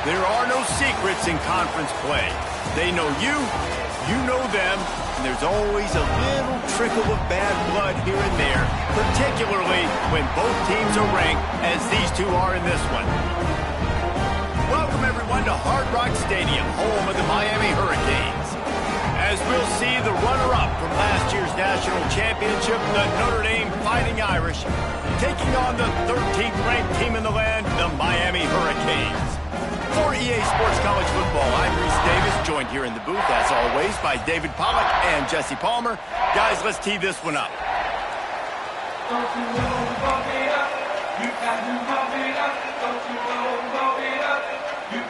There are no secrets in conference play. They know you, you know them, and there's always a little trickle of bad blood here and there, particularly when both teams are ranked, as these two are in this one. Welcome, everyone, to Hard Rock Stadium, home of the Miami Hurricanes. As we'll see, the runner-up from last year's national championship, the Notre Dame Fighting Irish, taking on the 13th-ranked team in the land, the Miami Hurricanes. For EA Sports College Football, I'm Reese Davis, joined here in the booth, as always, by David Pollack and Jesse Palmer. Guys, let's tee this one up.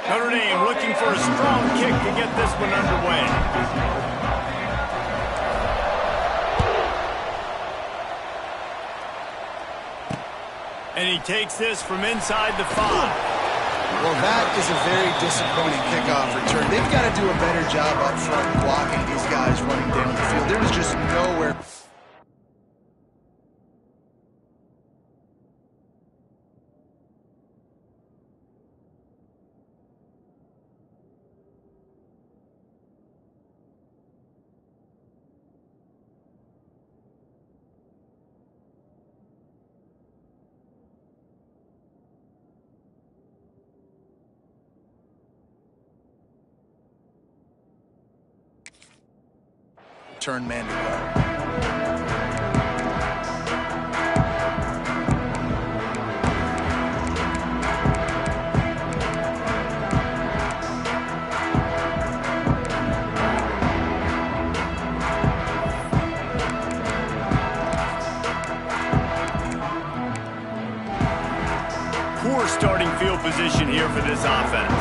Notre Dame looking for a strong kick to get this one underway. And he takes this from inside the 5. Well, that is a very disappointing kickoff return. They've got to do a better job up front blocking these guys running down the field. There was just nowhere. Turn man to go. Poor starting field position here for this offense.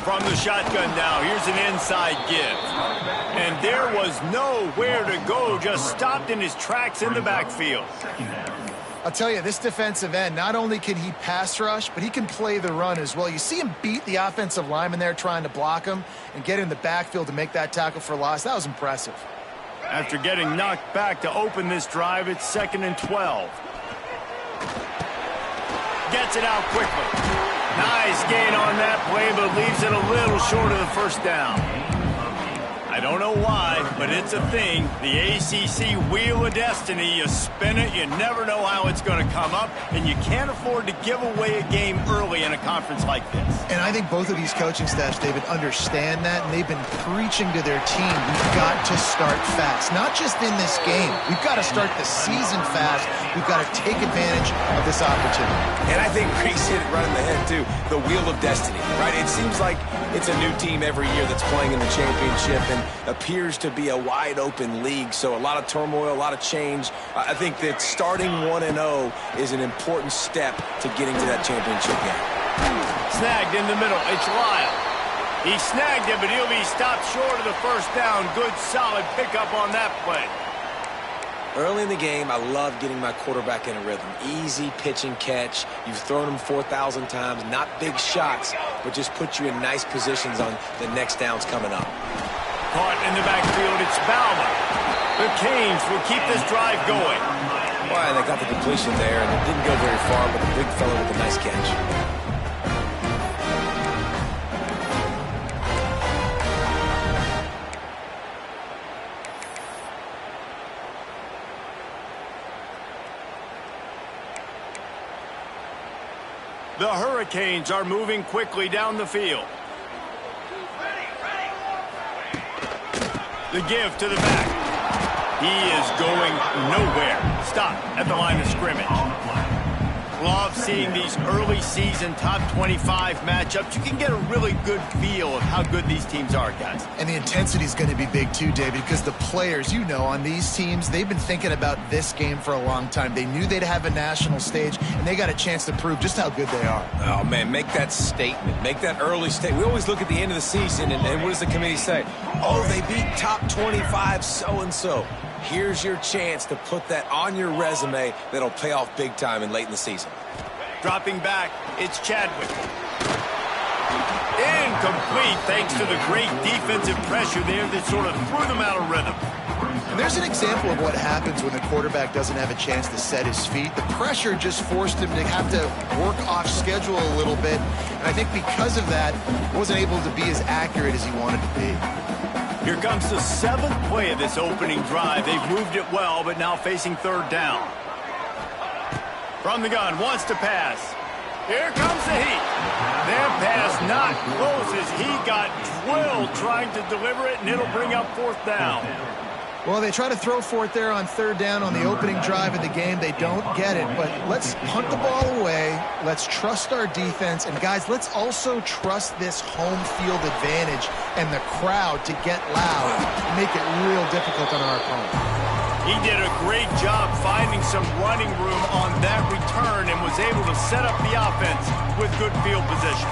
From the shotgun now, here's an inside give. And there was nowhere to go, just stopped in his tracks in the backfield. I'll tell you, this defensive end, not only can he pass rush, but he can play the run as well. You see him beat the offensive lineman there trying to block him and get in the backfield to make that tackle for loss. That was impressive. After getting knocked back to open this drive, it's 2nd and 12. Gets it out quickly. Nice gain on that play, but leaves it a little short of the first down. I don't know why, but it's a thing. The ACC Wheel of Destiny, you spin it, you never know how it's going to come up, and you can't afford to give away a game early in a conference like this. And I think both of these coaching staffs, David, understand that, and they've been preaching to their team, we've got to start fast. Not just in this game. We've got to start the season fast. We've got to take advantage of this opportunity. And I think Reese hit it right in the head, too. The Wheel of Destiny, right? It seems like it's a new team every year that's playing in the championship and appears to be a wide-open league. So a lot of turmoil, a lot of change. I think that starting 1-0 is an important step to getting to that championship game. Snagged in the middle. It's Lyle. He snagged it, but he'll be stopped short of the first down. Good, solid pickup on that play. Early in the game, I love getting my quarterback in a rhythm. Easy pitch and catch. You've thrown him 4,000 times. Not big shots, but just put you in nice positions on the next downs coming up. Caught in the backfield, it's Bauman. The Canes will keep this drive going. Well, they got the completion there, and it didn't go very far, but the big fella with a nice catch. The Hurricanes are moving quickly down the field. The give to the back. He is going nowhere. Stop at the line of scrimmage. Love seeing these early season top 25 matchups. You can get a really good feel of how good these teams are, guys. And the intensity is going to be big too, David, because the players, you know, on these teams, they've been thinking about this game for a long time. They knew they'd have a national stage, and they got a chance to prove just how good they are. Oh, man, make that statement. Make that early statement. We always look at the end of the season, and what does the committee say? Oh, they beat top 25 so-and-so. Here's your chance to put that on your resume that'll pay off big time and late in the season. Dropping back, it's Chadwick. Incomplete thanks to the great defensive pressure there that sort of threw them out of rhythm. And there's an example of what happens when the quarterback doesn't have a chance to set his feet. The pressure just forced him to have to work off schedule a little bit. And I think because of that, he wasn't able to be as accurate as he wanted to be. Here comes the 7th play of this opening drive. They've moved it well, but now facing 3rd down. From the gun, wants to pass. Here comes the heat. Their pass not close as he got drilled trying to deliver it, and it'll bring up 4th down. Well, they try to throw for it there on 3rd down on the opening drive of the game. They don't get it, but let's punt the ball away. Let's trust our defense. And, guys, let's also trust this home field advantage and the crowd to get loud and make it real difficult on our opponent. He did a great job finding some running room on that return and was able to set up the offense with good field position.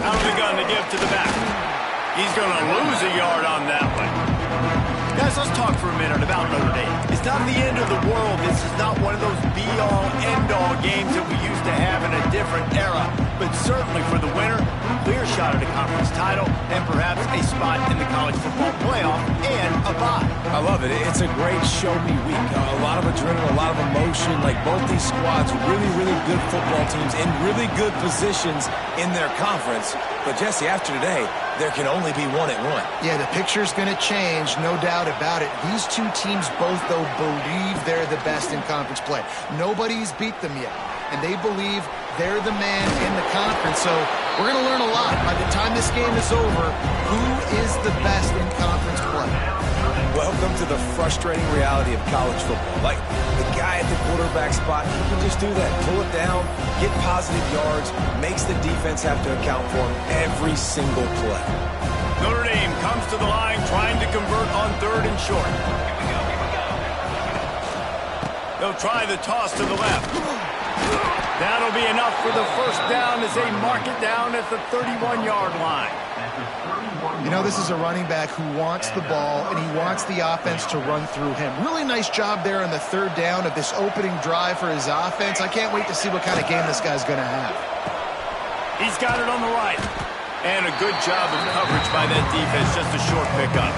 Out of the gun to give to the back. He's going to lose a yard on that one. Guys, let's talk for a minute about Notre Dame. It's not the end of the world. This is not one of those be-all, end-all games that we used to have in a different era. But certainly for the winner, clear shot at a conference title and perhaps a spot in the college football playoff and a bye. I love it. It's a great show-me week. A lot of adrenaline, a lot of emotion. Like both these squads, really, really good football teams in really good positions in their conference. But, Jesse, after today, there can only be one at one. Yeah, the picture's going to change, no doubt about it. These two teams both, though, believe they're the best in conference play. Nobody's beat them yet, and they believe they're the man in the conference. So we're going to learn a lot. By the time this game is over, who is the best in conference play? Welcome to the frustrating reality of college football. Like, the guy at the quarterback spot, he can just do that. Pull it down, get positive yards, makes the defense have to account for him every single play. Notre Dame comes to the line trying to convert on 3rd and short. They'll try the toss to the left. That'll be enough for the 1st down as they mark it down at the 31-yard line. You know, this is a running back who wants the ball, and he wants the offense to run through him. Really nice job there on the 3rd down of this opening drive for his offense. I can't wait to see what kind of game this guy's going to have. He's got it on the right. And a good job of coverage by that defense, just a short pickup.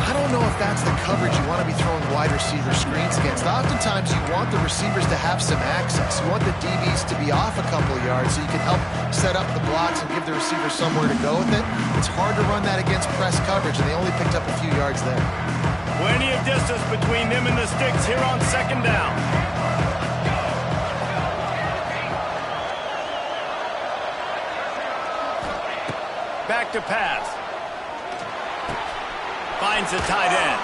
I don't know if that's the coverage you want to be throwing wide receiver screens against. Oftentimes, you want the receivers to have some access. You want the DBs to be off a couple of yards so you can help set up the blocks and give the receiver somewhere to go with it. It's hard to run that against press coverage, and they only picked up a few yards there. Plenty of distance between them and the sticks here on 2nd down. Back to pass. Finds a tight end.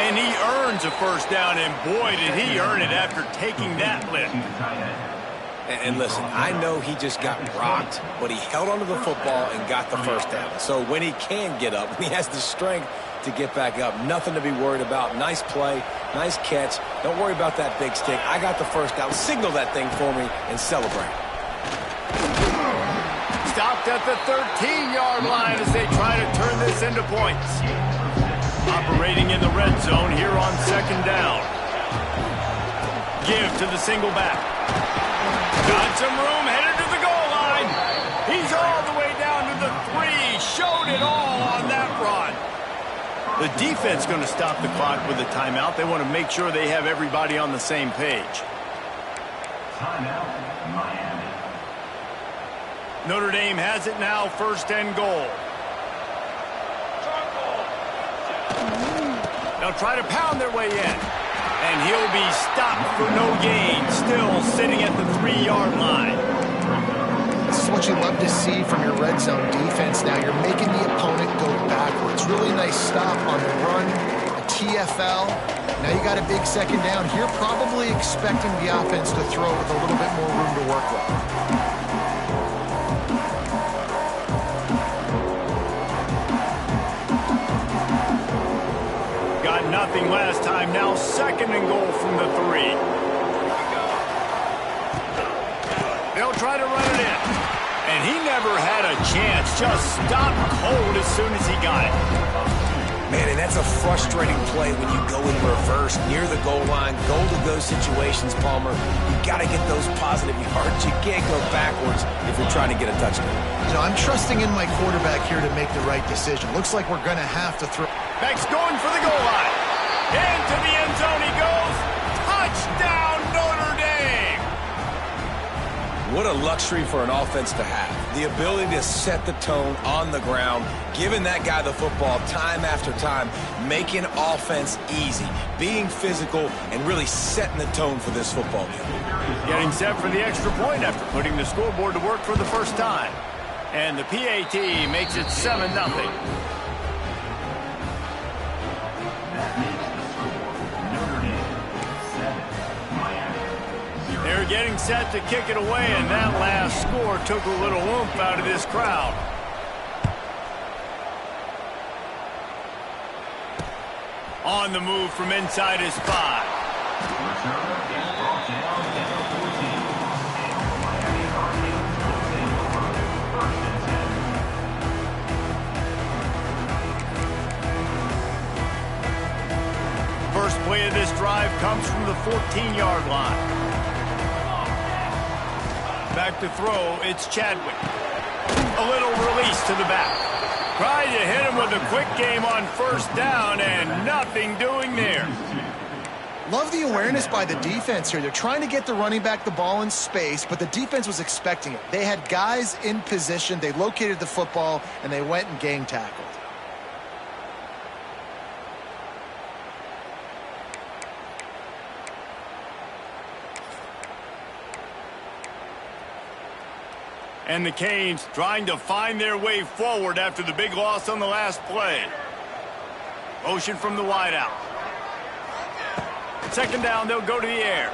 And he earns a 1st down, and boy, did he earn it after taking that lift. And listen, I know he just got rocked, but he held onto the football and got the 1st down. So when he can get up, when he has the strength to get back up, nothing to be worried about. Nice play, nice catch. Don't worry about that big stick. I got the 1st down. Signal that thing for me and celebrate. Stopped at the 13-yard line as they try to turn this into points. Operating in the red zone here on 2nd down. Give to the single back. Got some room, headed to the goal line. He's all the way down to the 3. Showed it all on that run. The defense going to stop the clock with a timeout. They want to make sure they have everybody on the same page. Timeout, Miami. Notre Dame has it now, 1st and goal. They'll try to pound their way in. And he'll be stopped for no gain, still sitting at the 3-yard line. This is what you love to see from your red zone defense now. You're making the opponent go backwards. Really nice stop on the run, a TFL. Now you got a big 2nd down here, probably expecting the offense to throw with a little bit more room to work with. nothing last time. Now 2nd and goal from the 3. They'll try to run it in. And he never had a chance. Just stopped cold as soon as he got it. Man, and that's a frustrating play when you go in reverse near the goal line. Goal-to-go situations, Palmer. You got to get those positive yards. You can't go backwards if you're trying to get a touchdown. You know, I'm trusting in my quarterback here to make the right decision. Looks like we're going to have to throw. Beck's going for the goal line. Into the end zone he goes. Touchdown, Notre Dame! What a luxury for an offense to have. The ability to set the tone on the ground, giving that guy the football time after time, making offense easy, being physical, and really setting the tone for this football game. Getting set for the extra point after putting the scoreboard to work for the first time. And the PAT makes it 7-0. They're getting set to kick it away, and that last score took a little oomph out of this crowd. On the move from inside his 5. First play of this drive comes from the 14-yard line. Back to throw, it's Chadwick. A little release to the back. Tried to hit him with a quick game on first down, and nothing doing there. Love the awareness by the defense here. They're trying to get the running back the ball in space, but the defense was expecting it. They had guys in position. They located the football, and they went and gang tackled. And the Canes trying to find their way forward after the big loss on the last play. Motion from the wideout. 2nd down, they'll go to the air.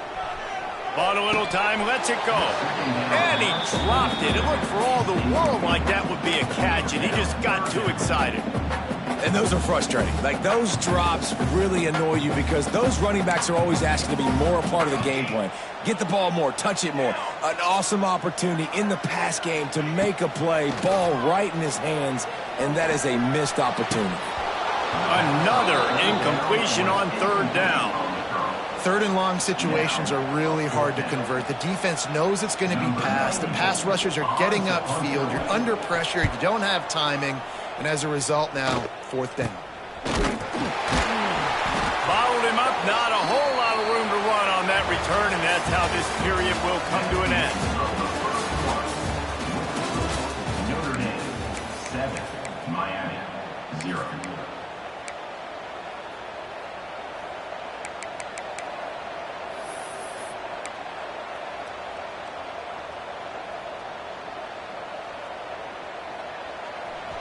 Bought a little time, lets it go. And he dropped it. It looked for all the world like that would be a catch, and he just got too excited. And those are frustrating. Like, those drops really annoy you because those running backs are always asking to be more a part of the game plan. Get the ball more, touch it more. An awesome opportunity in the pass game to make a play, ball right in his hands, and that is a missed opportunity. Another incompletion on 3rd down. 3rd and long situations are really hard to convert. The defense knows it's going to be passed. The pass rushers are getting upfield. You're under pressure. You don't have timing. And as a result now, 4th down. Followed him up. Not a whole lot of room to run on that return, and that's how this period will come to an end. Notre Dame 7, Miami 0.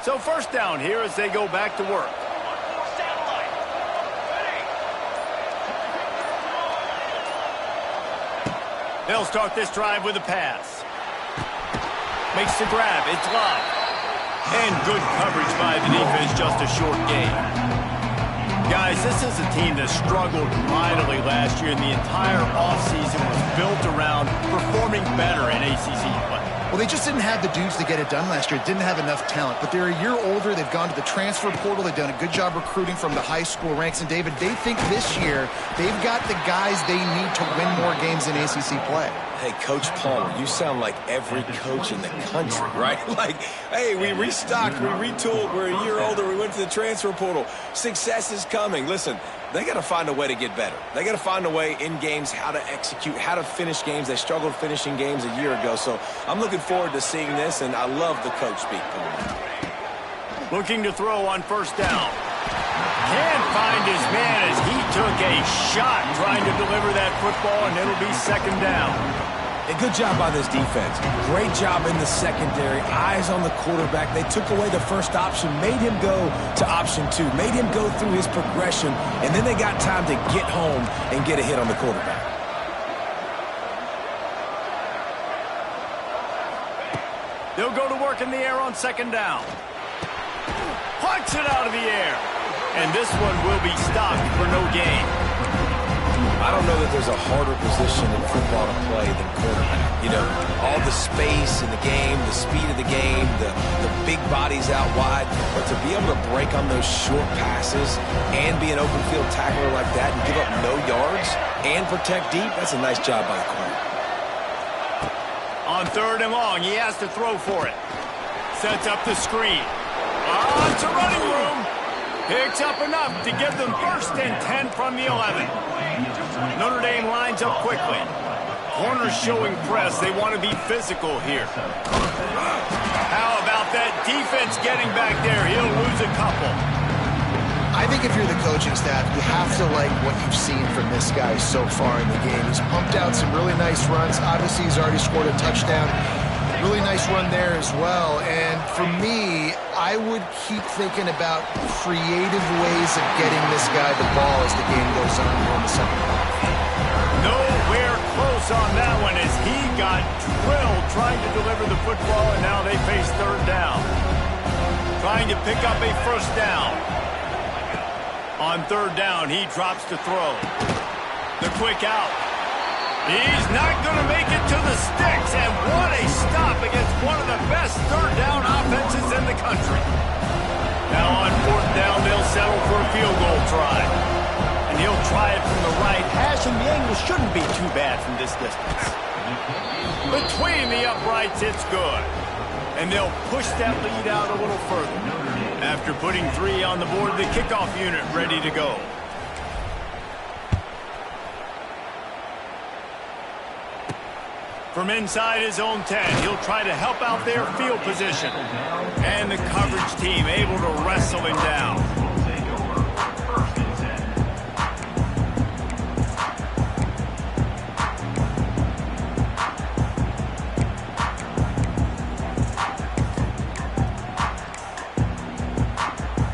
So 1st down here as they go back to work. They'll start this drive with a pass. Makes the grab. It's Love. And good coverage by the defense, just a short gain. Guys, this is a team that struggled mightily last year, and the entire offseason was built around performing better in ACC play. Well, they just didn't have the dudes to get it done last year. Didn't have enough talent. But they're a year older. They've gone to the transfer portal. They've done a good job recruiting from the high school ranks. And, David, they think this year they've got the guys they need to win more games in ACC play. Hey, Coach Palmer, you sound like every coach in the country, right? Like, hey, we restocked, we retooled, we're a year older, we went to the transfer portal. Success is coming. Listen, they got to find a way to get better. They got to find a way in games how to execute, how to finish games. They struggled finishing games a year ago. So I'm looking forward to seeing this, and I love the coach speak. Looking to throw on 1st down. Can't find his man as he took a shot trying to deliver that football, and it'll be 2nd down. A good job by this defense. Great job in the secondary. Eyes on the quarterback. They took away the first option, made him go to option 2, made him go through his progression, and then they got time to get home and get a hit on the quarterback. They'll go to work in the air on 2nd down. Punts it out of the air. And this one will be stopped for no gain. I don't know that there's a harder position in football to play than quarterback. You know, all the space in the game, the speed of the game, the big bodies out wide. But to be able to break on those short passes and be an open field tackler like that and give up no yards and protect deep, that's a nice job by the corner. On 3rd and long, he has to throw for it. Sets up the screen. It's a running room. Picks up enough to give them 1st and 10 from the 11. Notre Dame lines up quickly. Corners showing press. They want to be physical here. How about that defense getting back there? He'll lose a couple. I think if you're the coaching staff, you have to like what you've seen from this guy so far in the game. He's pumped out some really nice runs. Obviously, he's already scored a touchdown. Really nice run there as well. And for me, I would keep thinking about creative ways of getting this guy the ball as the game goes on here in the second half. Nowhere close on that one as he got drilled trying to deliver the football, and now they face 3rd down. Trying to pick up a 1st down. On 3rd down, he drops to throw. The quick out. He's not going to make it to the sticks, and what a stop against one of the best 3rd down offenses in the country. Now on 4th down, they'll settle for a field goal try. And he'll try it from the right hash, and the angle shouldn't be too bad from this distance. Between the uprights, it's good. And they'll push that lead out a little further. After putting 3 on the board, the kickoff unit ready to go. From inside his own 10, he'll try to help out their field position. And the coverage team able to wrestle him down.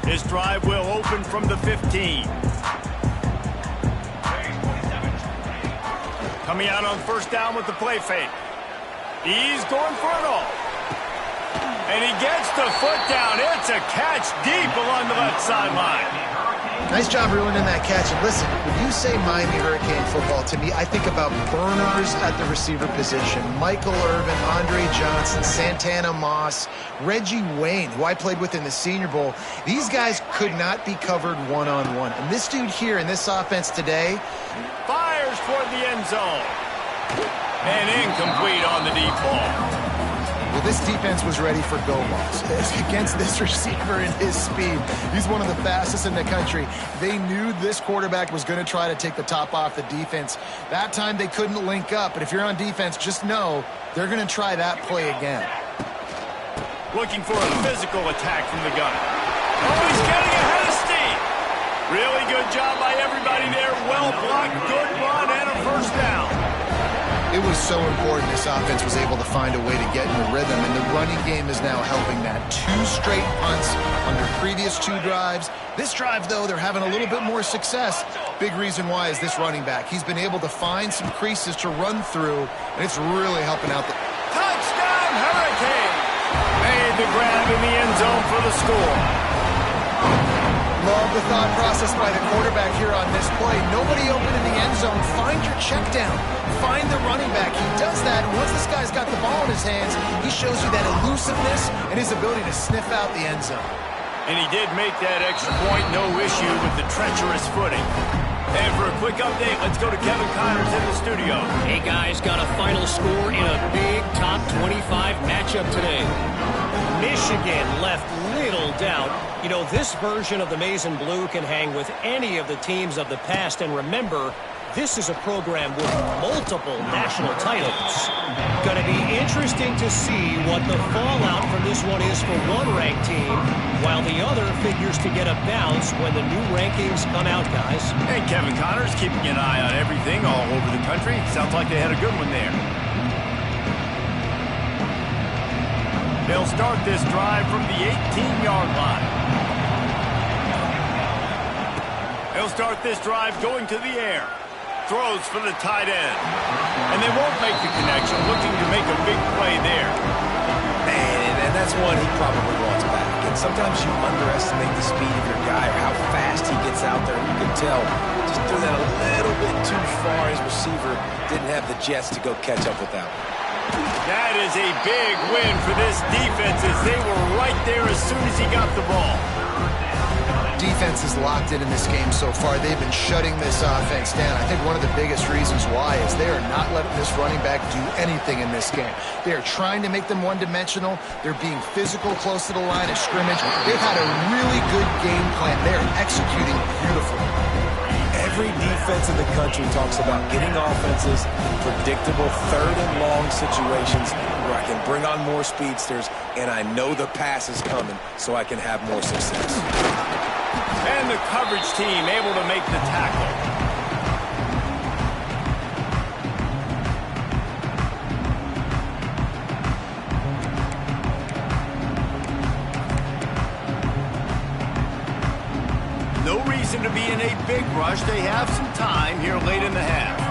His drive will open from the 15. Coming out on 1st down with the play fake. He's going for it all. And he gets the foot down. It's a catch deep along the left sideline. Nice job reeling in that catch. And listen, when you say Miami Hurricane football, to me, I think about burners at the receiver position. Michael Irvin, Andre Johnson, Santana Moss, Reggie Wayne, who I played with in the Senior Bowl. These guys could not be covered one-on-one. And this dude here in this offense today fires toward the end zone. And incomplete on the deep ball. Well, this defense was ready for go balls against this receiver and his speed. He's one of the fastest in the country. They knew this quarterback was going to try to take the top off the defense. That time they couldn't link up, but if you're on defense, just know they're going to try that play again. Looking for a physical attack from the gun. Oh, he's getting ahead of steam. Really good job by everybody there. Well blocked, good run, and a 1st down. It was so important this offense was able to find a way to get in the rhythm, and the running game is now helping that. 2 straight punts on their previous 2 drives. This drive, though, they're having a little bit more success. Big reason why is this running back. He's been able to find some creases to run through, and it's really helping out. Touchdown, Hurricane! Made the grab in the end zone for the score. Love the thought process by the quarterback here on this play. Nobody open in the end zone. Find your check down. Find the running back. He does that. Once this guy's got the ball in his hands, he shows you that elusiveness and his ability to sniff out the end zone. And he did make that extra point. No issue with the treacherous footing. And for a quick update, let's go to Kevin Connors in the studio. Hey, guys, got a final score in a big top 25 matchup today. Michigan left little doubt. You know, this version of the Maize and Blue can hang with any of the teams of the past. And remember, this is a program with multiple national titles. Going to be interesting to see what the fallout from this one is for one ranked team, while the other figures to get a bounce when the new rankings come out, guys. And Kevin Connors keeping an eye on everything all over the country. Sounds like they had a good one there. They'll start this drive from the 18-yard line. They'll start this drive going to the air. Throws for the tight end. And they won't make the connection, looking to make a big play there. Man, that's one he probably wants back. And sometimes you underestimate the speed of your guy or how fast he gets out there. You can tell just threw that a little bit too far. His receiver didn't have the jets to go catch up with that one. That is a big win for this defense as they were right there as soon as he got the ball. Defense is locked in this game so far. They've been shutting this offense down. I think one of the biggest reasons why is they are not letting this running back do anything in this game. They are trying to make them one-dimensional. They're being physical close to the line of scrimmage. They've had a really good game plan. They're executing beautifully. Every defense in the country talks about getting offenses in predictable third and long situations where I can bring on more speedsters and I know the pass is coming so I can have more success. And the coverage team able to make the tackle. No reason to be in a big rush. They have some time here late in the half.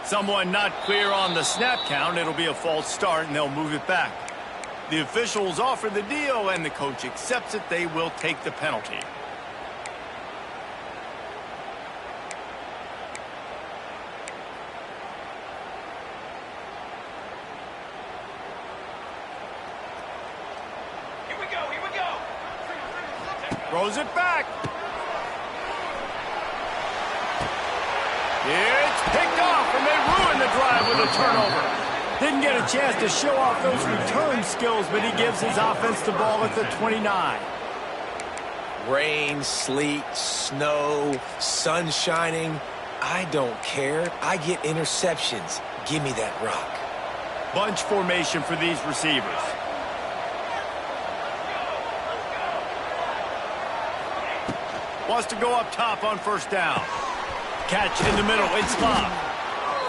Someone not clear on the snap count. It'll be a false start, and they'll move it back. The officials offer the deal, and the coach accepts it. They will take the penalty. Throws it back. It's picked off, and they ruin the drive with a turnover. Didn't get a chance to show off those return skills, but he gives his offense the ball at the 29. Rain, sleet, snow, sun shining. I don't care. I get interceptions. Give me that rock. Bunch formation for these receivers. Wants to go up top on first down. Catch in the middle. It's Love.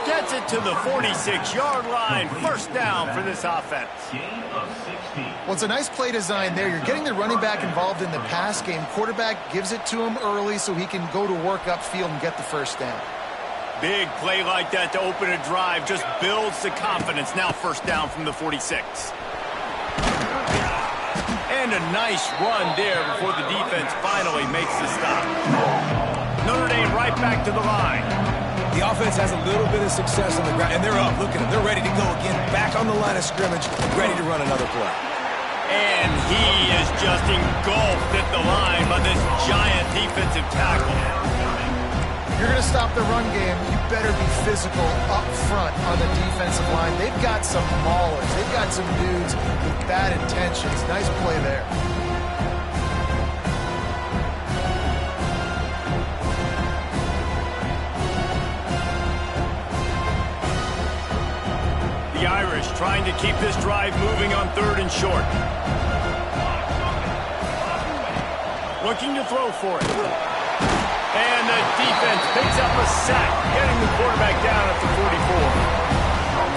Gets it to the 46-yard line. First down for this offense. Well, it's a nice play design there. You're getting the running back involved in the pass game. Quarterback gives it to him early so he can go to work upfield and get the first down. Big play like that to open a drive just builds the confidence. Now first down from the 46. And a nice run there before the defense finally makes the stop. Notre Dame right back to the line. The offense has a little bit of success on the ground, and they're up. Look at them. They're ready to go again. Back on the line of scrimmage, ready to run another play. And he is just engulfed at the line by this giant defensive tackle. If you're going to stop the run game, you better be physical up front on the defensive line. They've got some maulers. They've got some dudes with bad intentions. Nice play there. The Irish trying to keep this drive moving on third and short. Looking to throw for it. And the defense picks up a sack, getting the quarterback down at the 44.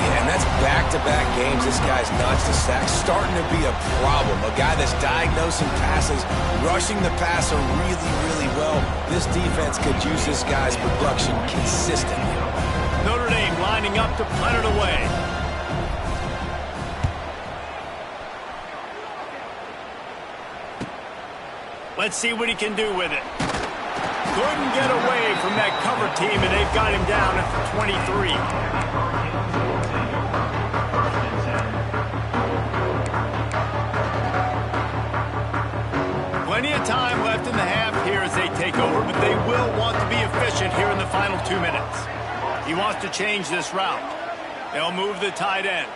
Yeah, and that's back-to-back games. This guy's notched a sack, starting to be a problem. A guy that's diagnosing passes, rushing the passer really, really well. This defense could use this guy's production consistently. Notre Dame lining up to punt it away. Let's see what he can do with it. Couldn't get away from that cover team, and they've got him down at the 23. Plenty of time left in the half here as they take over, but they will want to be efficient here in the final 2 minutes. He wants to change this route. They'll move the tight end.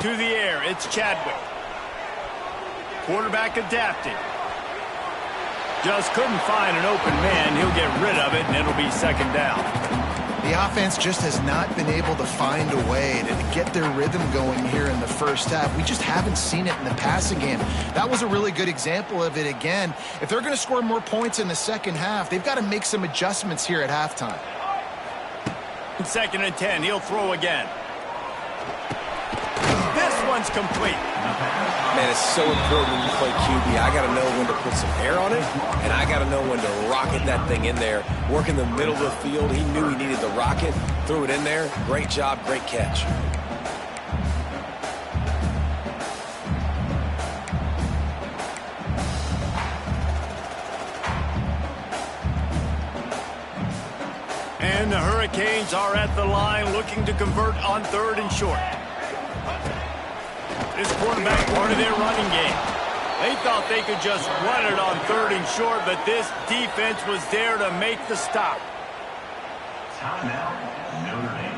To the air, it's Chadwick. Quarterback adapting. Just couldn't find an open man. He'll get rid of it, and it'll be second down. The offense just has not been able to find a way to get their rhythm going here in the first half. We just haven't seen it in the passing game. That was a really good example of it again. If they're going to score more points in the second half, they've got to make some adjustments here at halftime. Second and 10, he'll throw again. This one one's complete. Man, it's so important when you play QB. I got to know when to put some air on it, and I got to know when to rocket that thing in there. Work in the middle of the field. He knew he needed the rocket. Threw it in there. Great job, great catch. And the Hurricanes are at the line looking to convert on 3rd and short. This quarterback part of their running game. They thought they could just run it on 3rd and short, but this defense was there to make the stop. Timeout, Notre Dame.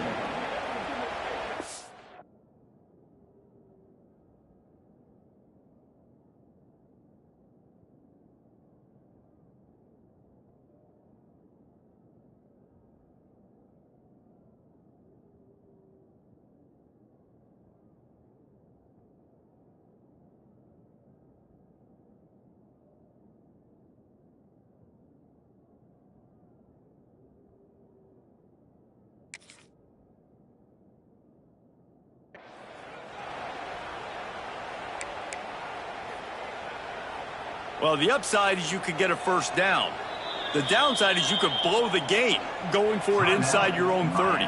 Well, the upside is you could get a first down. The downside is you could blow the game going for it inside your own 30.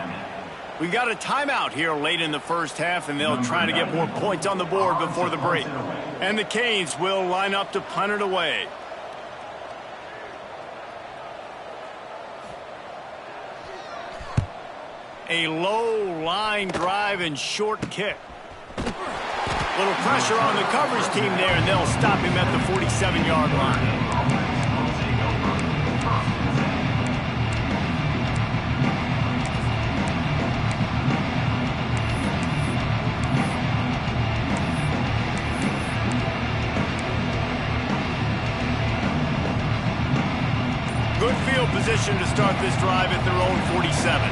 We got a timeout here late in the first half, and they'll try to get more points on the board before the break. And the Canes will line up to punt it away. A low line drive and short kick. Little pressure on the coverage team there, and they'll stop him at the 47-yard line. Good field position to start this drive at their own 47.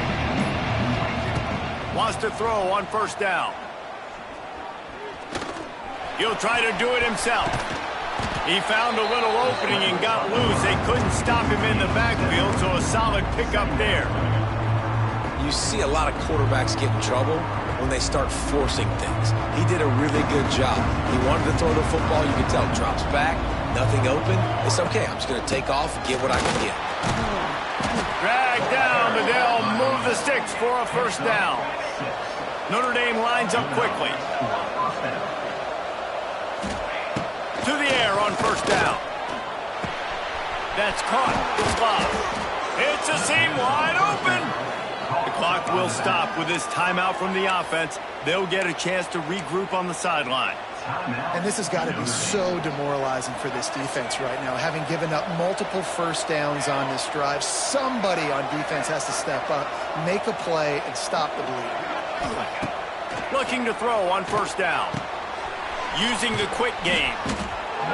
Wants to throw on 1st down. He'll try to do it himself. He found a little opening and got loose. They couldn't stop him in the backfield, so a solid pickup there. You see a lot of quarterbacks get in trouble when they start forcing things. He did a really good job. He wanted to throw the football. You can tell. Drops back, nothing open. It's okay. I'm just going to take off and get what I can get. Drag down, but they'll move the sticks for a 1st down. Notre Dame lines up quickly. To the air on 1st down. That's caught. It's loud. It's a seam wide open. The clock will stop with this timeout from the offense. They'll get a chance to regroup on the sideline. And this has got to be so demoralizing for this defense right now. Having given up multiple 1st downs on this drive, somebody on defense has to step up, make a play, and stop the bleed. Looking to throw on 1st down. Using the quick game.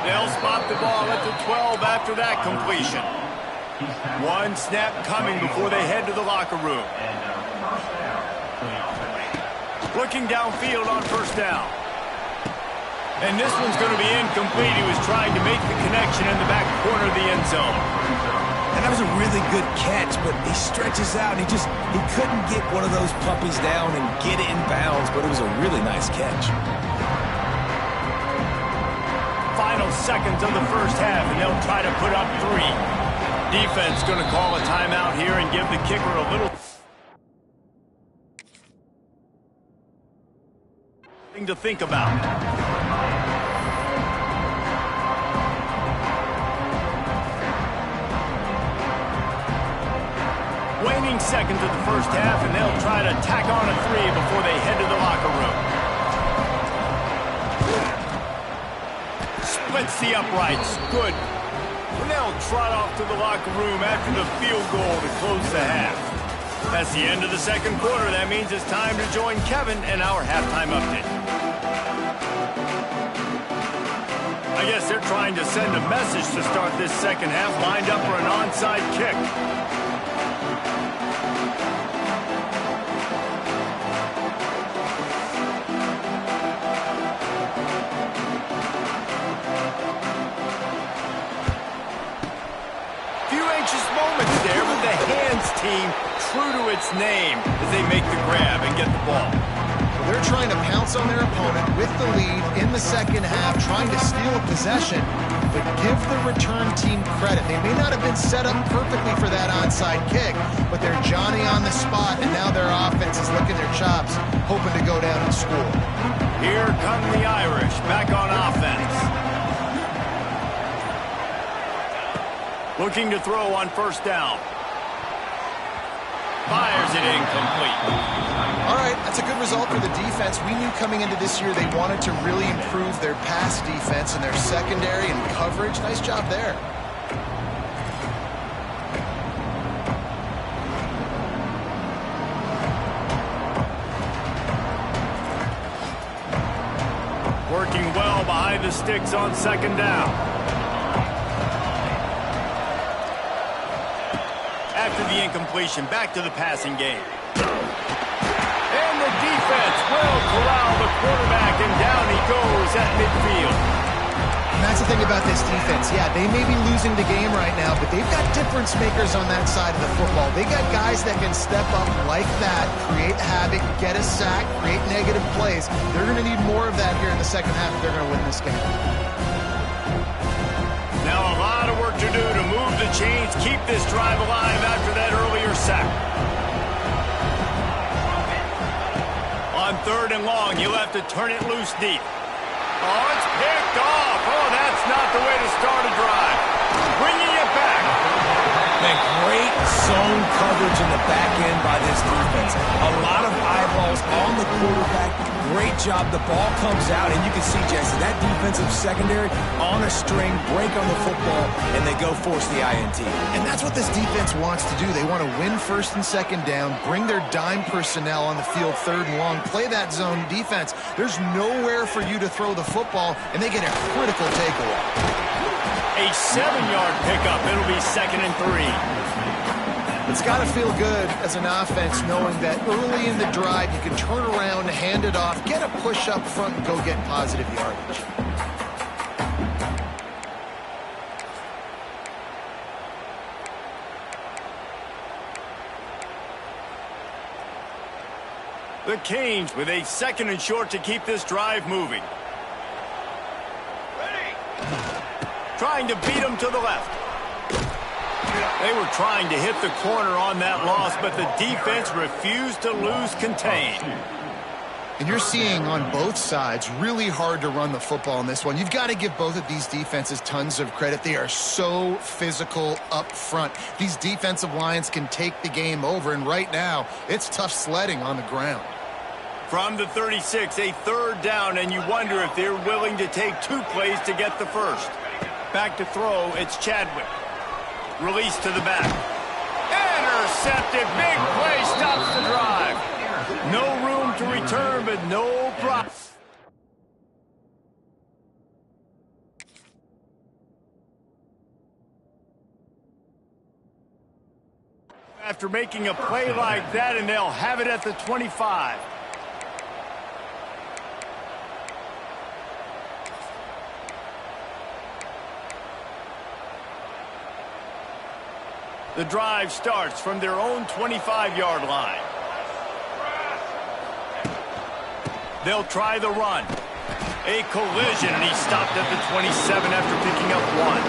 They'll spot the ball at the 12 after that completion. One snap coming before they head to the locker room. Looking downfield on 1st down. And this one's going to be incomplete. He was trying to make the connection in the back corner of the end zone. And that was a really good catch, but he stretches out, and he couldn't get one of those puppies down and get it in bounds, but it was a really nice catch. Final seconds of the 1st half, and they'll try to put up 3. Defense going to call a timeout here and give the kicker a little thing to think about. Waning seconds of the 1st half, and they'll try to tack on a 3 before they head to the locker room. Splits the uprights. Good. And they'll trot off to the locker room after the field goal to close the half. That's the end of the 2nd quarter. That means it's time to join Kevin in our halftime update. I guess they're trying to send a message to start this 2nd half, lined up for an onside kick. Moments there, but the hands team true to its name as they make the grab and get the ball. They're trying to pounce pounce on their opponent with the lead in the second half, trying to steal a possession, but give the return team credit. They may not have been set up perfectly for that onside kick, but they're Johnny on the spot, and now their offense is licking their chops, hoping to go down and score. Here come the Irish, back on offense. Looking to throw on first down. Fires it incomplete. All right, that's a good result for the defense. We knew coming into this year they wanted to really improve their pass defense and their secondary and coverage. Nice job there. Working well behind the sticks on second down. After the incompletion, back to the passing game. And the defense will corral the quarterback, and down he goes at midfield. And that's the thing about this defense. Yeah, they may be losing the game right now, but they've got difference makers on that side of the football. They got guys that can step up like that, create havoc, get a sack, create negative plays. They're going to need more of that here in the second half if they're going to win this game. Now a lot of work to do to move the chains, keep this drive alive after that earlier sack. On third and long, you'll have to turn it loose deep. Oh, it's picked off. Oh, that's not the way to start a drive. Bringing it back. Man, great zone coverage in the back end by this defense. A lot of eyeballs on the quarterback. Great job. The ball comes out, and you can see, Jason, that defensive secondary on a string, break on the football, and they go force the INT. And that's what this defense wants to do. They want to win first and second down, bring their dime personnel on the field third and long, play that zone defense. There's nowhere for you to throw the football, and they get a critical takeaway. A 7-yard pickup. It'll be 2nd and 3. It's got to feel good as an offense knowing that early in the drive you can turn around, hand it off, get a push up front, and go get positive yardage. The Canes with a 2nd and short to keep this drive moving. Trying to beat them to the left. They were trying to hit the corner on that loss, but the defense refused to lose contain. And you're seeing on both sides really hard to run the football in this one. You've got to give both of these defenses tons of credit. They are so physical up front. These defensive lines can take the game over, and right now it's tough sledding on the ground. From the 36, a third down, and you wonder if they're willing to take 2 plays to get the first. Back to throw, it's Chadwick. Release to the back. Intercepted. Big play stops the drive. No room to return, but no problem. After making a play like that, and they'll have it at the 25. The drive starts from their own 25-yard line. They'll try the run. A collision, and he stopped at the 27 after picking up 1.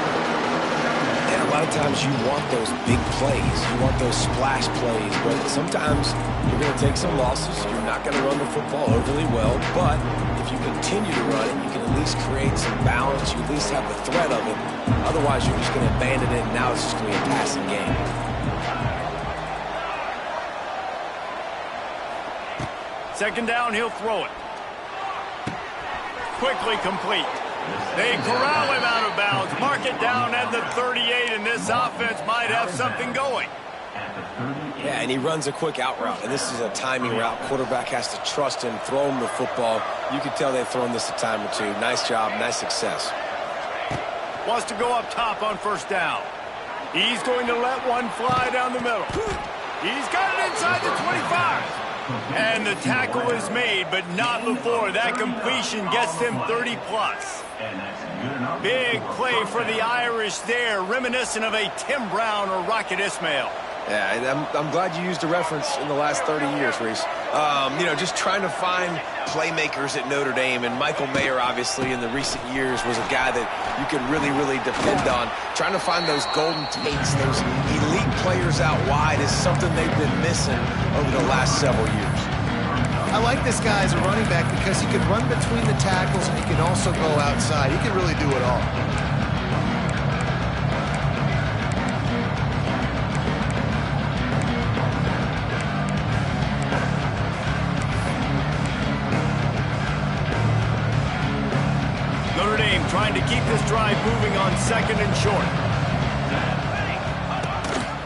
And a lot of times you want those big plays. You want those splash plays, but sometimes you're going to take some losses. You're not going to run the football overly well, but if you continue to run it, you can at least create some balance. You at least have the threat of it. Otherwise, you're just going to abandon it, and now it's just going to be a passing game. Second down, he'll throw it. Quickly complete. They corral him out of bounds. Mark it down at the 38, and this offense might have something going. Yeah, and he runs a quick out route, and this is a timing route. Quarterback has to trust him, throw him the football. You can tell they've thrown this a time or two. Nice job, nice success. Wants to go up top on first down. He's going to let one fly down the middle. He's got it inside the 25. And the tackle is made, but not before. That completion gets them 30-plus. Big play for the Irish there, reminiscent of a Tim Brown or Rocket Ismail. Yeah, I'm glad you used a reference in the last 30 years, Reese. You know, just trying to find playmakers at Notre Dame, and Michael Mayer, obviously, in the recent years was a guy that you could really, really depend on. Trying to find those golden takes, those elite players out wide is something they've been missing over the last several years. I like this guy as a running back because he can run between the tackles and he can also go outside. He can really do it all. Notre Dame trying to keep this drive moving on 2nd and short.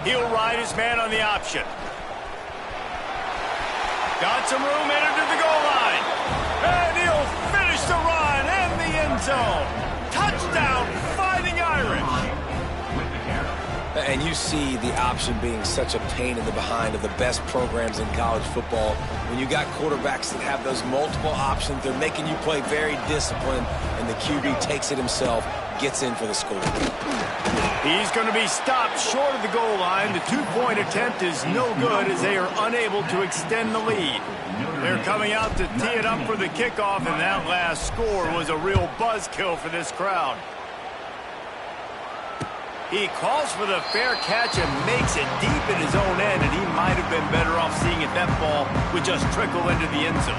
He'll ride his man on the option. Got some room, entered to the goal line. And he'll finish the run in the end zone. Touchdown, Fighting Irish. And you see the option being such a pain in the behind of the best programs in college football. When you got quarterbacks that have those multiple options, they're making you play very disciplined, and the QB takes it himself, gets in for the score. He's going to be stopped short of the goal line. The 2-point attempt is no good as they are unable to extend the lead. They're coming out to tee it up for the kickoff, and that last score was a real buzzkill for this crowd. He calls for the fair catch and makes it deep in his own end, and he might have been better off seeing it that ball would just trickle into the end zone.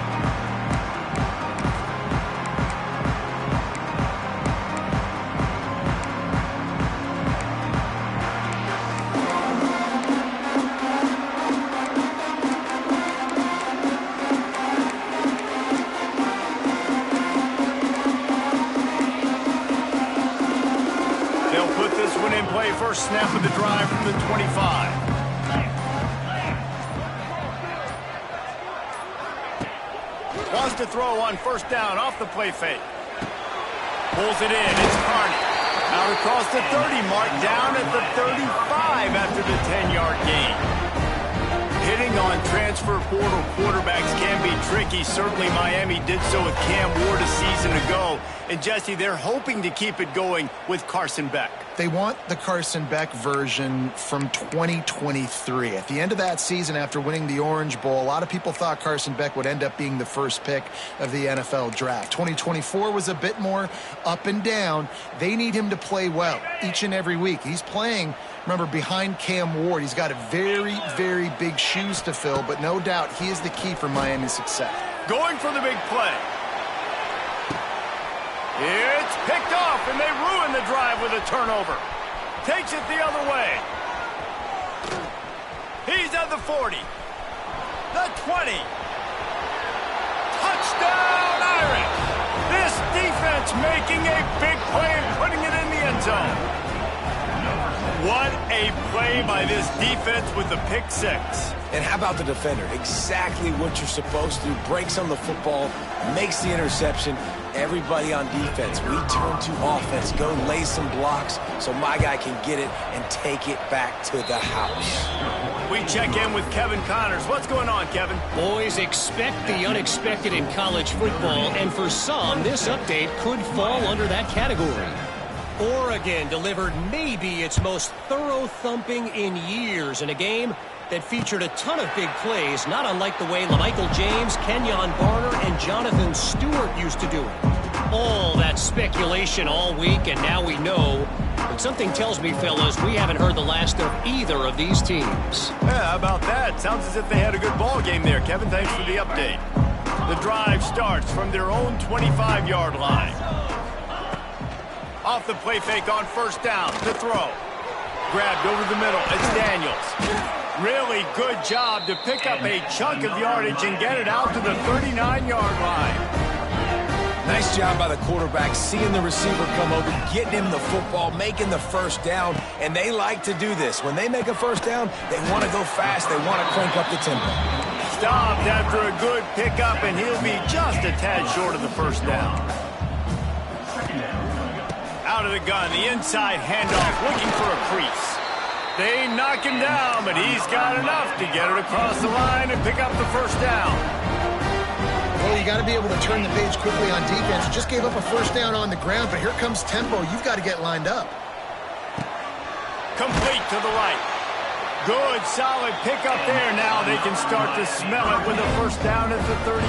First snap of the drive from the 25. Wants to throw on first down off the play fake. Pulls it in. It's Carney. Out across the 30 mark, down at the 35 after the 10-yard gain. Hitting on transfer portal quarterbacks can be tricky. Certainly Miami did so with Cam Ward a season ago. And Jesse, they're hoping to keep it going with Carson Beck. They want the Carson Beck version from 2023. At the end of that season, after winning the Orange Bowl, a lot of people thought Carson Beck would end up being the first pick of the NFL draft. 2024 was a bit more up and down. They need him to play well each and every week. He's playing, remember, behind Cam Ward. He's got a very, very big shoes to fill, but no doubt he is the key for Miami's success. Going for the big play. It's picked off, and they ruin the drive with a turnover. Takes it the other way. He's at the 40. The 20. Touchdown, Irish. This defense making a big play and putting it in the end zone. What a play by this defense with the pick six. And how about the defender? Exactly what you're supposed to do. Breaks on the football, makes the interception. Everybody on defense, we turn to offense. Go lay some blocks so my guy can get it and take it back to the house. We check in with Kevin Connors. What's going on, Kevin? Boys, expect the unexpected in college football, and for some, this update could fall under that category. Oregon delivered maybe its most thorough thumping in years in a game that featured a ton of big plays, not unlike the way LaMichael James, Kenyon Barner, and Jonathan Stewart used to do it. All that speculation all week, and now we know. But something tells me, fellas, we haven't heard the last of either of these teams. Yeah, how about that? Sounds as if they had a good ball game there, Kevin. Thanks for the update. The drive starts from their own 25-yard line. Off the play fake on first down to throw. Grabbed over the middle. It's Daniels. Really good job to pick up a chunk of yardage and get it out to the 39-yard line. Nice job by the quarterback, seeing the receiver come over, getting him the football, making the first down, and they like to do this. When they make a first down, they want to go fast. They want to crank up the tempo. Stopped after a good pickup, and he'll be just a tad short of the first down. Out of the gun, the inside handoff, looking for a crease. They knock him down, but he's got enough to get it across the line and pick up the first down. Well, you got to be able to turn the page quickly on defense. You just gave up a first down on the ground, but here comes tempo. You've got to get lined up. Complete to the right. Good, solid pickup there. Now they can start to smell it with a first down at the 31.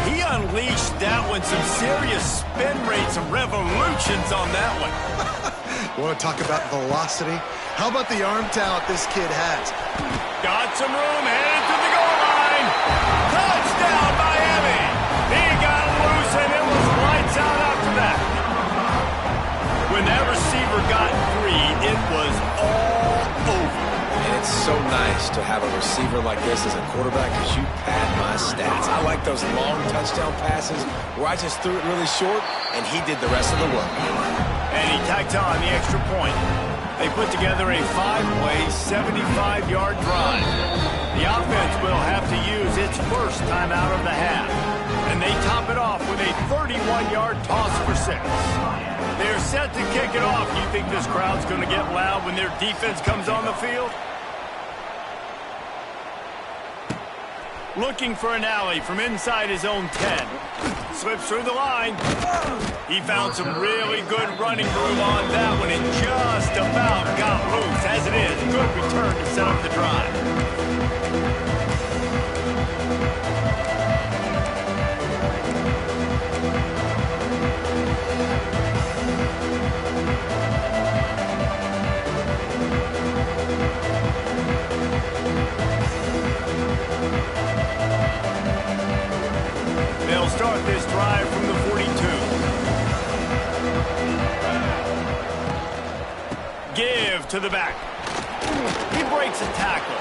He unleashed that one. Some serious spin rates, some revolutions on that one. Want to talk about velocity? How about the arm talent this kid has? Got some room, headed to the goal line. Touchdown, Miami. He got loose, and it was lights out after that. When that receiver got free, it was all over. And it's so nice to have a receiver like this as a quarterback because you pad my stats. I like those long touchdown passes where I just threw it really short, and he did the rest of the work. And he tacked on the extra point. They put together a 5-play, 75-yard drive. The offense will have to use its first time out of the half. And they top it off with a 31-yard toss for 6. They're set to kick it off. You think this crowd's going to get loud when their defense comes on the field? Looking for an alley from inside his own 10. Slips through the line. He found some really good running room on that one and just about got loose. As it is, good return to set up the drive. They'll start this drive from the 42. Give to the back. He breaks a tackle.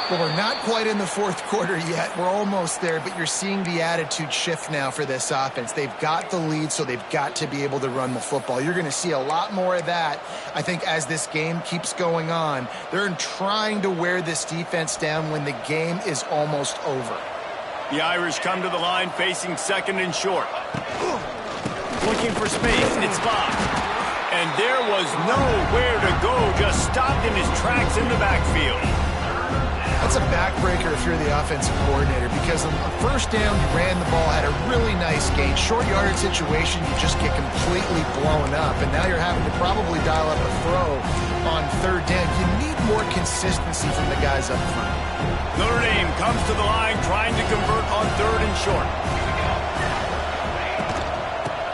Well, we're not quite in the fourth quarter yet. We're almost there, but you're seeing the attitude shift now for this offense. They've got the lead, so they've got to be able to run the football. You're going to see a lot more of that, I think, as this game keeps going on. They're trying to wear this defense down when the game is almost over. The Irish come to the line facing second and short. Looking for space. It's blocked. And there was nowhere to go. Just stopped in his tracks in the backfield. That's a backbreaker if you're the offensive coordinator, because on the first down, you ran the ball, had a really nice gain. Short yardage situation, you just get completely blown up. And now you're having to probably dial up a throw on third down. You need more consistency from the guys up front. Notre Dame comes to the line trying to convert on third and short.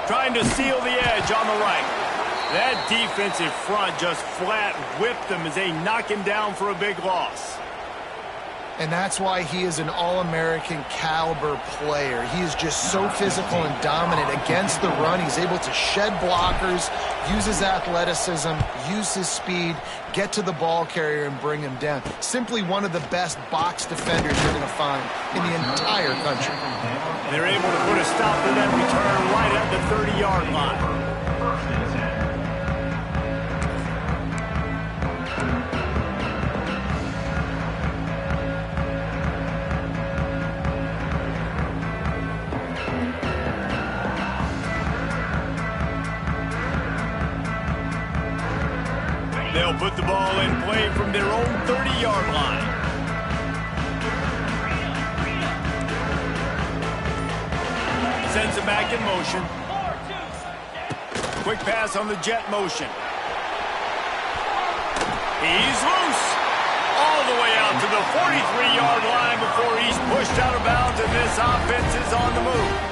Trying to seal the edge on the right. That defensive front just flat whipped them as they knock him down for a big loss. And that's why he is an All-American caliber player. He is just so physical and dominant against the run. He's able to shed blockers, use his athleticism, use his speed, get to the ball carrier and bring him down. Simply one of the best box defenders you're going to find in the entire country. They're able to put a stop to that return right at the 30-yard line. They'll put the ball in play from their own 30-yard line. Sends it back in motion. Quick pass on the jet motion. He's loose. All the way out to the 43-yard line before he's pushed out of bounds, and this offense is on the move.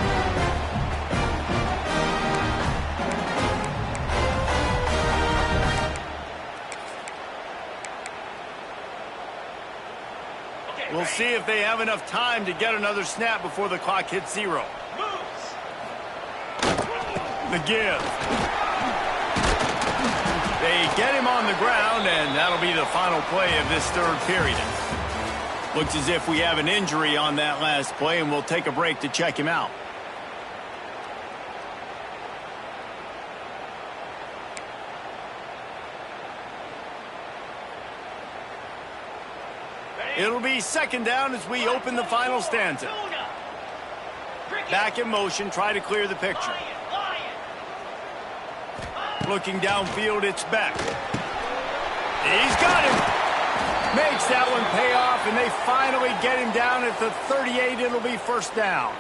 We'll see if they have enough time to get another snap before the clock hits 0. The give. They get him on the ground, and that'll be the final play of this third period. Looks as if we have an injury on that last play, and we'll take a break to check him out. It'll be second down as we open the final stanza. Back in motion, try to clear the picture. Looking downfield, it's Beck. He's got him. Makes that one pay off, and they finally get him down at the 38. It'll be first down.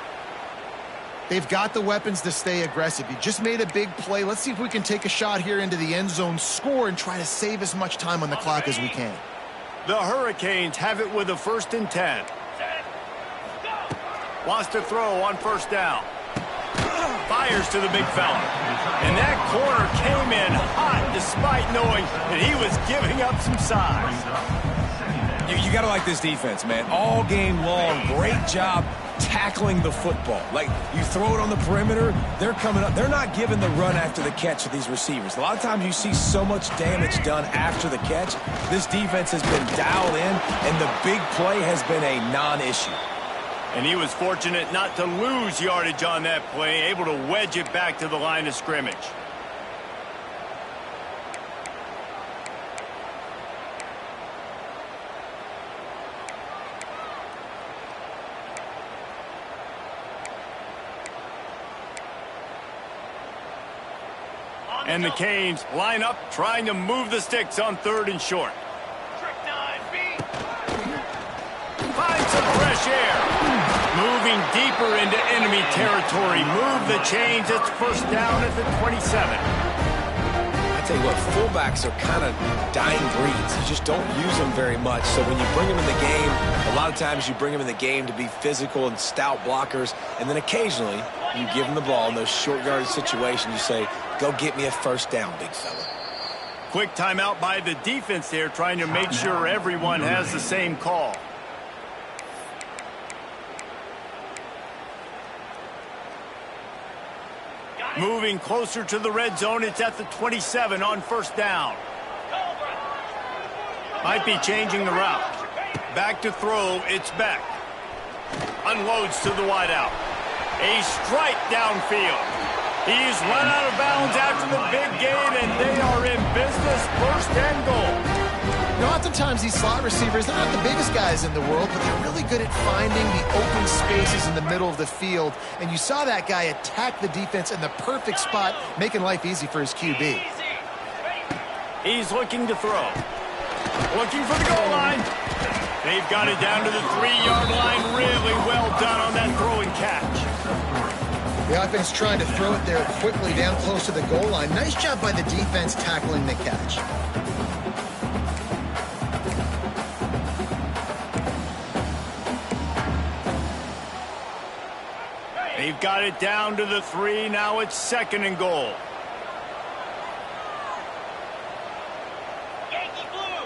They've got the weapons to stay aggressive. You just made a big play. Let's see if we can take a shot here into the end zone, score, and try to save as much time on the clock as we can. The Hurricanes have it with a 1st and 10. Wants to throw on 1st down. Fires to the big fella. And that corner came in hot despite knowing that he was giving up some size. You got to like this defense, man. All game long, great job tackling the football. Like, you throw it on the perimeter, they're coming up. They're not giving the run after the catch to these receivers. A lot of times you see so much damage done after the catch. This defense has been dialed in, and the big play has been a non-issue. And he was fortunate not to lose yardage on that play, able to wedge it back to the line of scrimmage. And the Canes line up, trying to move the sticks on 3rd and short. Find some fresh air. Moving deeper into enemy territory. Move the chains. It's 1st down at the 27. I tell you what, fullbacks are kind of dying breeds. You just don't use them very much. So when you bring them in the game, a lot of times you bring them in the game to be physical and stout blockers. And then occasionally you give them the ball in those short yardage situations. You say, go get me a 1st down, big fella. Quick timeout by the defense there, trying to make sure everyone has the same call. Moving closer to the red zone, it's at the 27 on 1st down. Might be changing the route. Back to throw, it's Beck. Unloads to the wideout. A strike downfield. He's run out of bounds after the big gain, and they are in business, 1st and goal. You know, oftentimes these slot receivers, they're not the biggest guys in the world, but they're really good at finding the open spaces in the middle of the field. And you saw that guy attack the defense in the perfect spot, making life easy for his QB. He's looking to throw. Looking for the goal line. They've got it down to the 3-yard line. Really well done on that throw and catch. The offense trying to throw it there quickly down close to the goal line. Nice job by the defense tackling the catch. They've got it down to the 3. Now it's 2nd and goal. Yankee blue!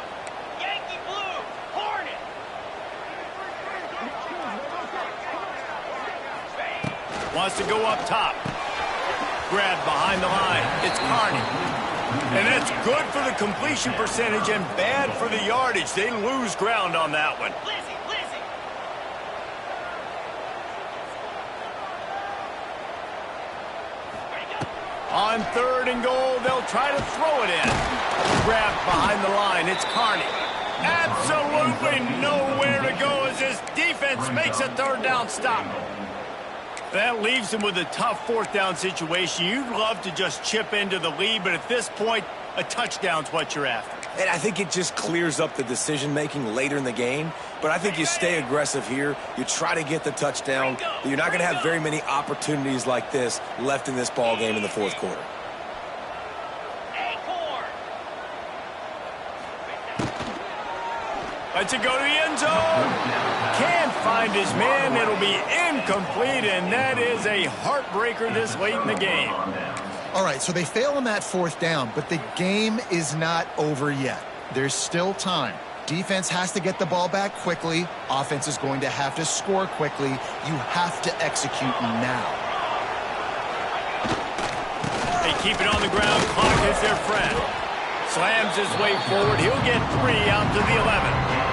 Yankee blue! Hornet! Wants to go up top. Grab behind the line. It's Carney. And that's good for the completion percentage and bad for the yardage. They lose ground on that one. On 3rd and goal, they'll try to throw it in. Grabbed behind the line, it's Carney. Absolutely nowhere to go as this defense makes a 3rd down stop. That leaves them with a tough 4th down situation. You'd love to just chip into the lead, but at this point, a touchdown's what you're after. And I think it just clears up the decision-making later in the game. But I think you stay aggressive here. You try to get the touchdown. But you're not going to have very many opportunities like this left in this ball game in the 4th quarter. Lets it go to the end zone. Can't find his man. It'll be incomplete, and that is a heartbreaker this late in the game. All right, so they fail on that 4th down, but the game is not over yet. There's still time. Defense has to get the ball back quickly. Offense is going to have to score quickly. You have to execute now. They keep it on the ground. Clock is their friend. Slams his way forward. He'll get 3 out to the 11.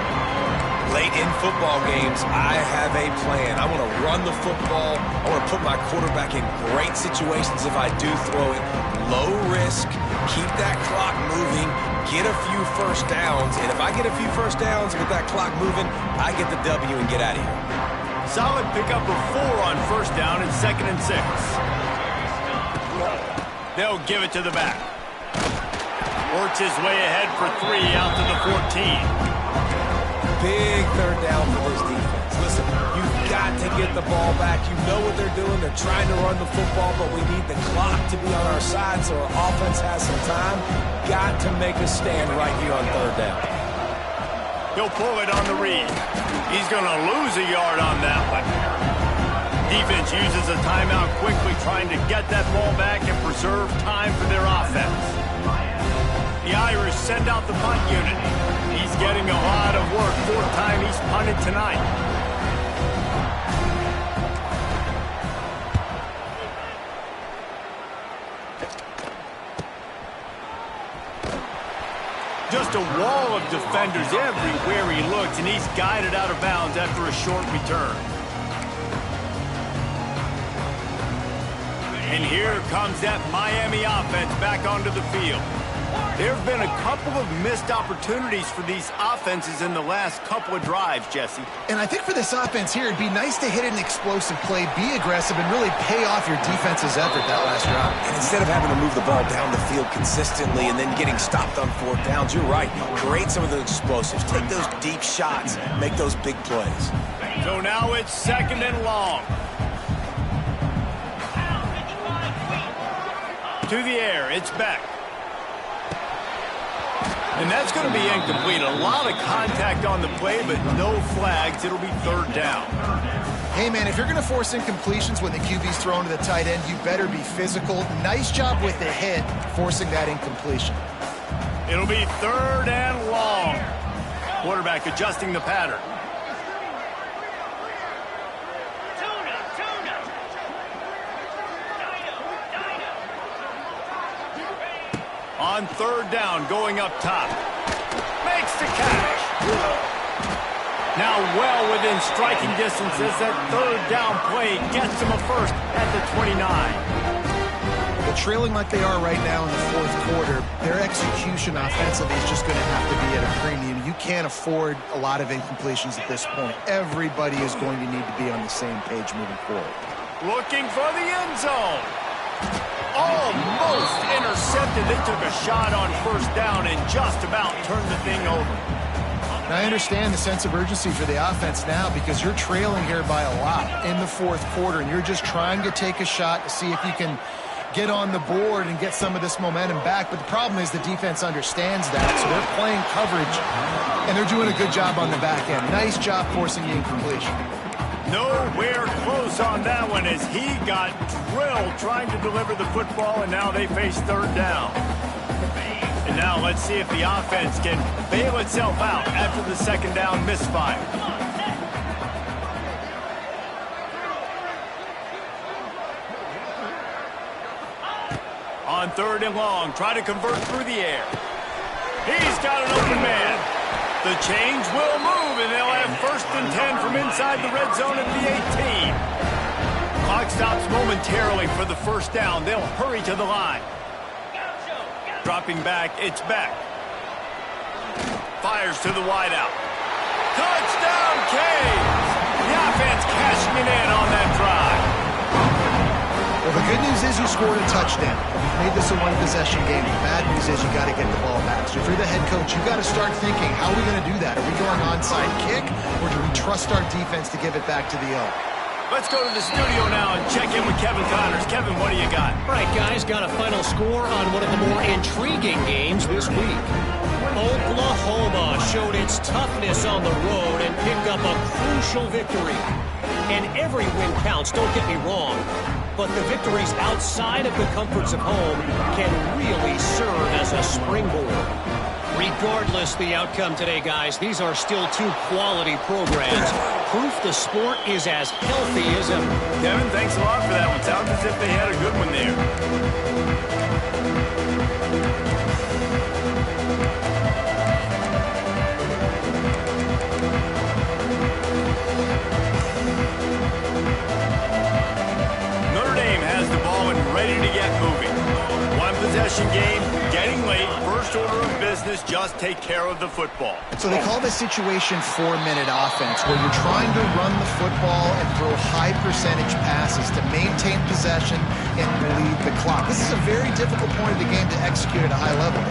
Late in football games, I have a plan. I want to run the football. I want to put my quarterback in great situations if I do throw it. Low risk, keep that clock moving, get a few 1st downs. And if I get a few 1st downs with that clock moving, I get the W and get out of here. Solid pickup of 4 on 1st down and 2nd and 6. They'll give it to the back. Works his way ahead for 3 out to the 14. Big 3rd down for this defense. Listen, you've got got to get the ball back. You know what they're doing. They're trying to run the football, but we need the clock to be on our side so our offense has some time. Got to make a stand right here on third down. He'll pull it on the read. He's going to lose a yard on that one. Defense uses a timeout quickly, trying to get that ball back and preserve time for their offense. The Irish send out the punt unit. He's getting a lot of work. Fourth time he's punted tonight. Just a wall of defenders everywhere he looks, and he's guided out of bounds after a short return. And here comes that Miami offense back onto the field. There have been a couple of missed opportunities for these offenses in the last couple of drives, Jesse. And I think for this offense here, it'd be nice to hit an explosive play, be aggressive, and really pay off your defense's effort that last drive. And instead of having to move the ball down the field consistently and then getting stopped on fourth downs, you're right. Create some of those explosives. Take those deep shots. Make those big plays. So now it's second and long. To the air, it's Beck. And that's going to be incomplete. A lot of contact on the play, but no flags. It'll be third down. Hey, man, if you're going to force incompletions when the QB's thrown to the tight end, you better be physical. Nice job with the hit, forcing that incompletion. It'll be third and long. Quarterback adjusting the pattern. On third down, going up top. Makes the catch. Now well within striking distance as that third down play gets him a first at the 29. Well, trailing like they are right now in the fourth quarter, their execution offensively is just going to have to be at a premium. You can't afford a lot of incompletions at this point. Everybody is going to need to be on the same page moving forward. Looking for the end zone. Almost intercepted. They took a shot on first down and just about turned the thing over. Now, I understand the sense of urgency for the offense now because you're trailing here by a lot in the fourth quarter, and you're just trying to take a shot to see if you can get on the board and get some of this momentum back. But the problem is the defense understands that, so they're playing coverage, and they're doing a good job on the back end. Nice job forcing the incompletion. Nowhere close on that one as he got drilled trying to deliver the football, and now they face third down. And now let's see if the offense can bail itself out after the second down misfire. On third and long, try to convert through the air. He's got an open man. The change will move, and they'll have first and 10 from inside the red zone at the 18. Clock stops momentarily for the first down. They'll hurry to the line. Dropping back, it's back. Fires to the wideout. Touchdown, Canes! The offense cashing it in on that drive. Well, the good news is you scored a touchdown. You've made this a one-possession game. The bad news is you got to get the ball back. So if you're the head coach, you got to start thinking, how are we going to do that? Are we going onside kick, or do we trust our defense to give it back to the O? Let's go to the studio now and check in with Kevin Connors. Kevin, what do you got? All right, guys, got a final score on one of the more intriguing games this week. Oklahoma showed its toughness on the road and picked up a crucial victory. And every win counts, don't get me wrong. But the victories outside of the comforts of home can really serve as a springboard. Regardless the outcome today, guys, these are still two quality programs. Proof the sport is as healthy as ever. Kevin, thanks a lot for that one. Sounds as if they had a good one there. Ready to get moving. One possession game, getting late. First order of business, just take care of the football. So they call this situation 4-minute offense, where you're trying to run the football and throw high percentage passes to maintain possession and bleed the clock. This is a very difficult point of the game to execute at a high level.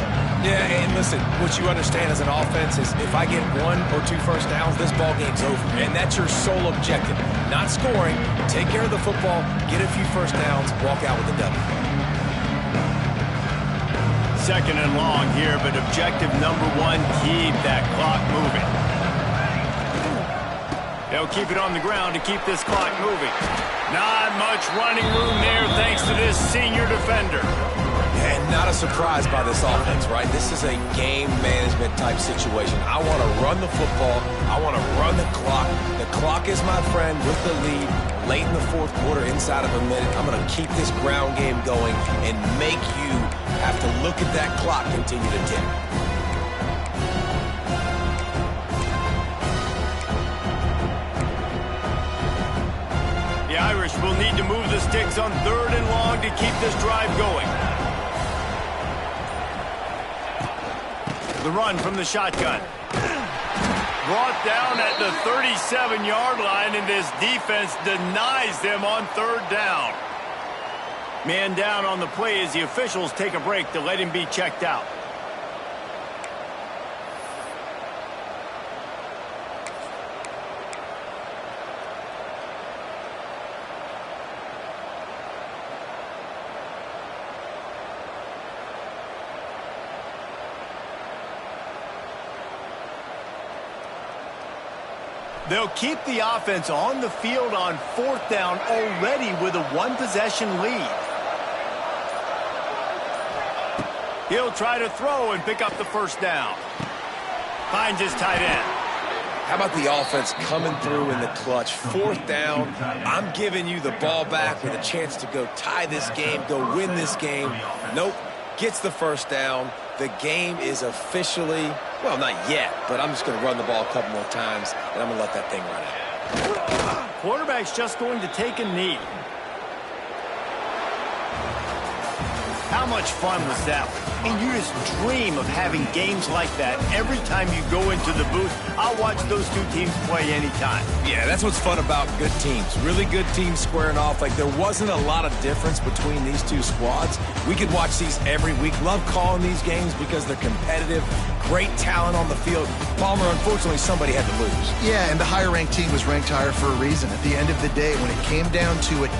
Yeah, and listen, what you understand as an offense is if I get 1 or 2 first downs, this ball game's over. And that's your sole objective. Not scoring, take care of the football, get a few first downs, walk out with a W. Second and long here, but objective number 1, keep that clock moving. They'll keep it on the ground to keep this clock moving. Not much running room there thanks to this senior defender. And not a surprise by this offense, right? This is a game management type situation. I want to run the football. I want to run the clock. The clock is my friend with the lead. Late in the fourth quarter, inside of a minute, I'm going to keep this ground game going and make you have to look at that clock continue to tick. The Irish will need to move the sticks on 3rd and long to keep this drive going. The run from the shotgun. Brought down at the 37-yard line, and this defense denies them on 3rd down. Man down on the play as the officials take a break to let him be checked out. They'll keep the offense on the field on 4th down already with a 1-possession lead. He'll try to throw and pick up the first down. Finds his tight end. How about the offense coming through in the clutch? 4th down, I'm giving you the ball back with a chance to go tie this game, go win this game. Nope, gets the first down. The game is officially, well, not yet, but I'm just going to run the ball a couple more times, and I'm going to let that thing run out. Quarterback's just going to take a knee. How much fun was that? I mean, you just dream of having games like that every time you go into the booth. I'll watch those two teams play anytime. Yeah, that's what's fun about good teams. Really good teams squaring off. Like, there wasn't a lot of difference between these two squads. We could watch these every week. Love calling these games because they're competitive. Great talent on the field. Palmer, unfortunately, somebody had to lose. Yeah, and the higher-ranked team was ranked higher for a reason. At the end of the day, when it came down to it,